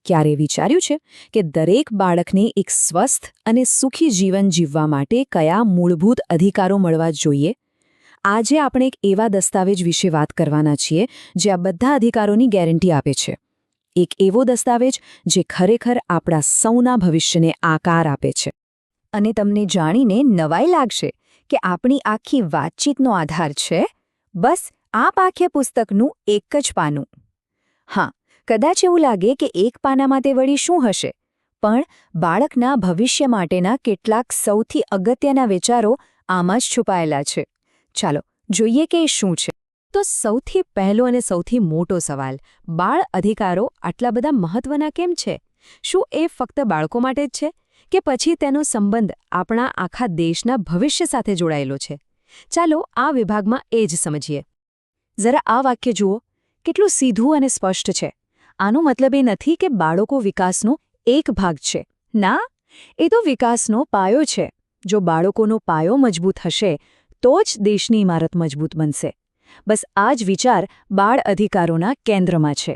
ક્યારે વિચાર્યું છે કે દરેક બાળકને એક સ્વસ્થ અને સુખી જીવન જીવવા માટે કયા મૂળભૂત અધિકારો મળવા જોઈએ? આજે આપણે એક એવા દસ્તાવેજ વિશે વાત કરવાના છીએ જે આ બધા અધિકારોની ગેરંટી આપે છે. એક એવો દસ્તાવેજ જે ખરેખર આપણા સૌના ભવિષ્યને આકાર આપે છે. અને તમને જાણીને નવાઈ લાગશે કે આપણી આખી વાતચીતનો આધાર છે બસ આ પાઠ્ય પુસ્તકનું એક જ પાનું. હા, કદાચ એવું લાગે કે એક પાનામાં તે વળી શું હશે, પણ બાળકના ભવિષ્ય માટેના કેટલાક સૌથી અગત્યના વિચારો આમાં જ છુપાયેલા છે. ચાલો જોઈએ કે એ શું છે. તો સૌથી પહેલો અને સૌથી મોટો સવાલ, બાળ અધિકારો આટલા બધા મહત્વના કેમ છે? શું એ ફક્ત બાળકો માટે જ છે કે પછી તેનો સંબંધ આપણા આખા દેશના ભવિષ્ય સાથે જોડાયેલો છે? ચાલો આ વિભાગમાં એ જ સમજીએ. જરા આ વાક્ય જુઓ, કેટલું સીધું અને સ્પષ્ટ છે. આનો મતલબ એ નથી કે બાળકો વિકાસનો એક ભાગ છે. ના, એ તો વિકાસનો પાયો છે. જો બાળકોનો પાયો મજબૂત હશે તો જ દેશની ઇમારત મજબૂત બનશે. બસ આ જ વિચાર બાળ અધિકારોના કેન્દ્રમાં છે.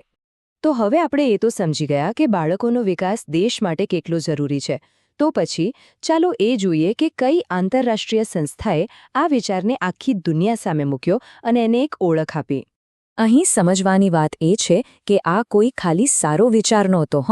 તો હવે આપણે એ તો સમજી ગયા કે બાળકોનો વિકાસ દેશ માટે કેટલો જરૂરી છે. તો પછી ચાલો એ જોઈએ કે કઈ આંતરરાષ્ટ્રીય સંસ્થાએ આ વિચારને આખી દુનિયા સામે મૂક્યો અને એને એક ઓળખ આપી. અહીં સમજવાની વાત એ છે કે આ કોઈ ખાલી સારો વિચાર નહોતો.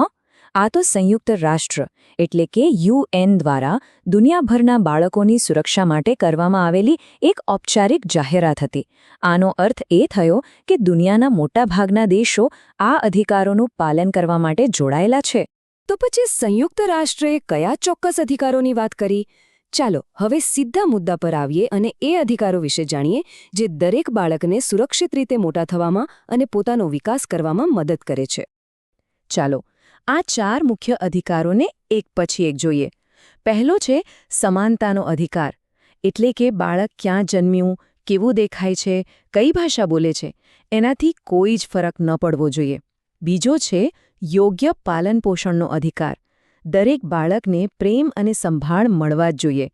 આ તો સંયુક્ત રાષ્ટ્ર એટલે કે UN દ્વારા દુનિયાભરના બાળકોની સુરક્ષા માટે કરવામાં આવેલી એક ઔપચારિક જાહેરાત હતી. આનો અર્થ એ થયો કે દુનિયાના મોટાભાગના દેશો આ અધિકારોનું પાલન કરવા માટે જોડાયેલા છે. તો પછી સંયુક્ત રાષ્ટ્રે કયા ચોક્કસ અધિકારોની વાત કરી? ચાલો હવે સીધા મુદ્દા પર આવીએ અને એ અધિકારો વિશે જાણીએ જે દરેક બાળકને સુરક્ષિત રીતે મોટા થવામાં અને પોતાનો વિકાસ કરવામાં મદદ કરે છે. ચાલો આ 4 મુખ્ય અધિકારોને એક પછી એક જોઈએ. પહેલો છે સમાનતાનો અધિકાર, એટલે કે બાળક ક્યાં જન્મ્યું, કેવું દેખાય છે, કઈ ભાષા બોલે છે, એનાથી કોઈ જ ફરક ન પડવો જોઈએ. બીજો છે યોગ્ય પાલનપોષણનો અધિકાર, દરેક બાળકને પ્રેમ અને સંભાળ મળવા જ જોઈએ.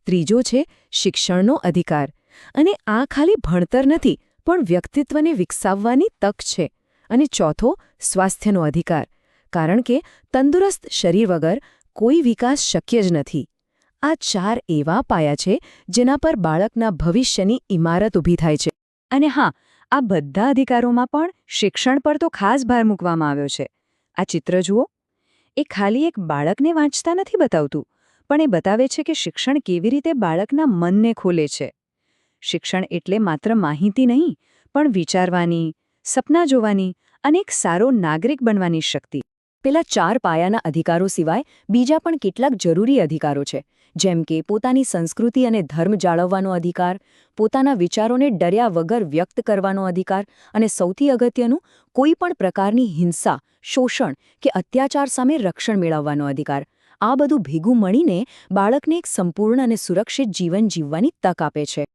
ત્રીજો છે શિક્ષણનો અધિકાર, અને આ ખાલી ભણતર નથી પણ વ્યક્તિત્વને વિકસાવવાની તક છે. અને ચોથો સ્વાસ્થ્યનો અધિકાર, કારણ કે તંદુરસ્ત શરીર વગર કોઈ વિકાસ શક્ય જ નથી. આ 4 એવા પાયા છે જેના પર બાળકના ભવિષ્યની ઇમારત ઊભી થાય છે. અને હા, આ બધા અધિકારોમાં પણ શિક્ષણ પર તો ખાસ ભાર મૂકવામાં આવ્યો છે. આ ચિત્ર જુઓ, એ ખાલી એક બાળકને વાંચતા નથી બતાવતું, પણ એ બતાવે છે કે શિક્ષણ કેવી રીતે બાળકના મનને ખોલે છે. શિક્ષણ એટલે માત્ર માહિતી નહીં, પણ વિચારવાની, સપના જોવાની અને એક સારો નાગરિક બનવાની શક્તિ. પેલા 4 પાયાના અધિકારો સિવાય બીજા પણ કેટલાક જરૂરી અધિકારો છે, જેમ કે પોતાની સંસ્કૃતિ અને ધર્મ જાળવવાનો અધિકાર, પોતાના વિચારોને ડર્યા વગર વ્યક્ત કરવાનો અધિકાર અને સૌથી અગત્યનું કોઈ પણ પ્રકારની હિંસા, શોષણ કે અત્યાચાર સામે રક્ષણ મેળવવાનો અધિકાર. આ બધું ભેગું મળીને બાળકને એક સંપૂર્ણ અને સુરક્ષિત જીવન જીવવાની તક આપે છે.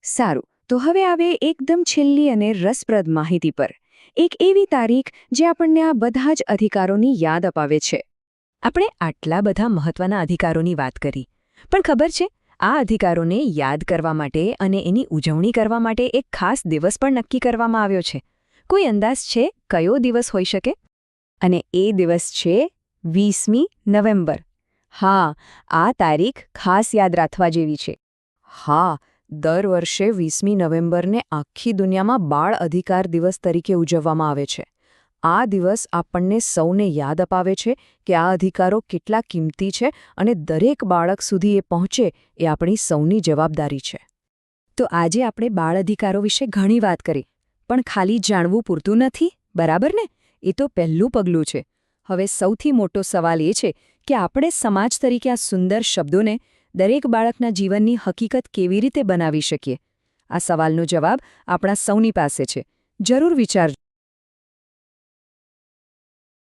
સારું, તો હવે આવે એકદમ છેલ્લી અને રસપ્રદ માહિતી પર. એક એવી તારીખ જે આપણને આ બધા જ અધિકારોની યાદ અપાવે છે. આપણે આટલા બધા મહત્વના અધિકારોની વાત કરી, પણ ખબર છે આ અધિકારોને યાદ કરવા માટે અને એની ઉજવણી કરવા માટે એક ખાસ દિવસ પણ નક્કી કરવામાં આવ્યો છે. કોઈ અંદાજ છે કયો દિવસ હોઈ શકે? અને એ દિવસ છે 20મી નવેમ્બર. હા, આ તારીખ ખાસ યાદ રાખવા જેવી છે. હા, દર વર્ષે 20મી નવેમ્બરને આખી દુનિયામાં બાળ અધિકાર દિવસ તરીકે ઉજવવામાં આવે છે. આ દિવસ આપણને સૌને યાદ અપાવે છે કે આ અધિકારો કેટલા કિંમતી છે અને દરેક બાળક સુધી એ પહોંચે એ આપણી સૌની જવાબદારી છે. તો આજે આપણે બાળ અધિકારો વિશે ઘણી વાત કરી, પણ ખાલી જાણવું પૂરતું નથી, બરાબર ને? એ તો પહેલું પગલું છે. હવે સૌથી મોટો સવાલ એ છે કે આપણે સમાજ તરીકે આ સુંદર શબ્દોને દરેક બાળકના જીવનની હકીકત કેવી રીતે બનાવી શકીએ? આ સવાલનો જવાબ આપણા સૌની પાસે છે. જરૂર વિચારજો.